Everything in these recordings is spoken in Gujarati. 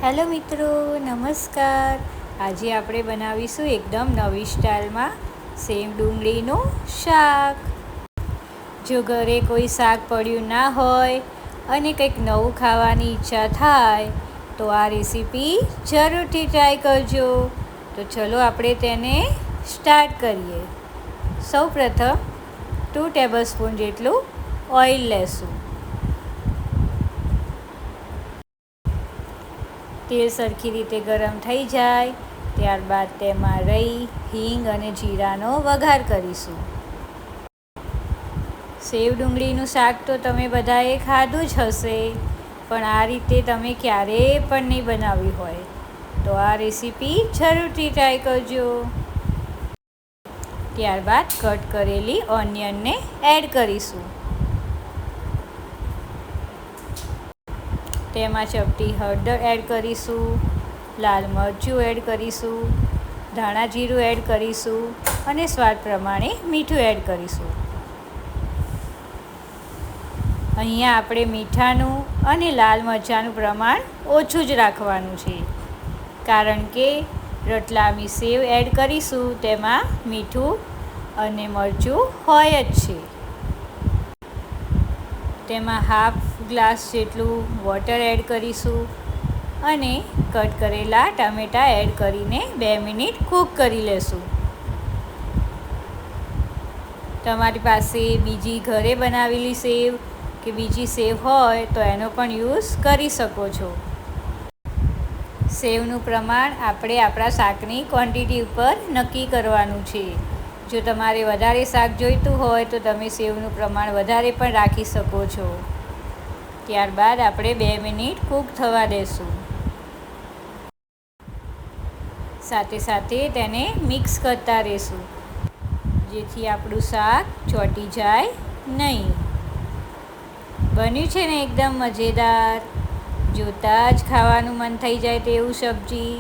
હેલો મિત્રો, નમસ્કાર. આજે આપણે બનાવીશું એકદમ નવી સ્ટાઇલમાં સેવ ડુંગળીનું શાક. જો ઘરે કોઈ શાક પડ્યું ના હોય અને કંઈક નવું ખાવાની ઈચ્છા થાય તો આ રેસીપી જરૂરથી ટ્રાય કરજો. તો ચલો આપણે તેને સ્ટાર્ટ કરીએ. સૌપ્રથમ 2 ટેબલસ્પૂન જેટલું ઓઇલ લેશું. તેલ સરખી રીતે ગરમ થઈ જાય ત્યારબાદ તેમાં રાઈ, હિંગ અને જીરાનો વઘાર કરીશું. સેવ ડુંગળીનું શાક તો તમે બધાએ ખાધું જ હશે, પણ આ રીતે તમે ક્યારેય પણ નહીં બનાવ્યું હોય તો આ રેસીપી જરૂરથી ટ્રાય કરજો. ત્યારબાદ કટ કરેલી ઓનિયનને એડ કરીશું. તેમાં ચપટી હળદર એડ કરીશું, લાલ મરચું એડ કરીશું, ધાણા જીરું એડ કરીશું અને સ્વાદ પ્રમાણે મીઠું એડ કરીશું. અહીંયા આપણે મીઠાનું અને લાલ મરચાંનું પ્રમાણ ઓછું જ રાખવાનું છે, કારણ કે રતલામી સેવ એડ કરીશું તેમાં મીઠું અને મરચું હોય જ છે. તેમાં હાફ ગ્લાસ જેટલું વોટર એડ કરીશું અને કટ કરેલા ટામેટાં એડ કરીને 2 મિનિટ કૂક કરી લેશું. તમારી પાસે બીજી ઘરે બનાવેલી સેવ કે બીજી સેવ હોય તો એનો પણ યુઝ કરી શકો છો. સેવનું પ્રમાણ આપણે આપણા શાકની ક્વોન્ટિટી ઉપર નક્કી કરવાનું છે. જો તમારે વધારે શાક જોઈતું હોય તો તમે સેવનું પ્રમાણ વધારે પણ રાખી શકો છો. ત્યારબાદ આપણે 2 મિનિટ કૂક થવા દેશું. સાથે સાથે તેને મિક્સ કરતા રહીશું, જેથી આપણું શાક ચોંટી જાય નહીં. બન્યું છે ને એકદમ મજેદાર, જોતાં જ ખાવાનું મન થઈ જાય તેવું સબ્જી.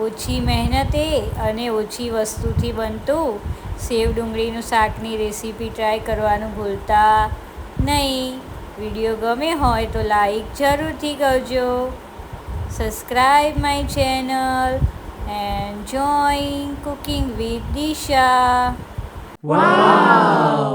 ઓછી મહેનતે અને ઓછી વસ્તુથી બનતું સેવ ડુંગળીનું શાકની રેસીપી ટ્રાય કરવાનું ભૂલતા નહીં. વિડીયો ગમે હોય તો લાઈક જરૂરથી કરજો. Subscribe my channel and join cooking with Disha. Wow!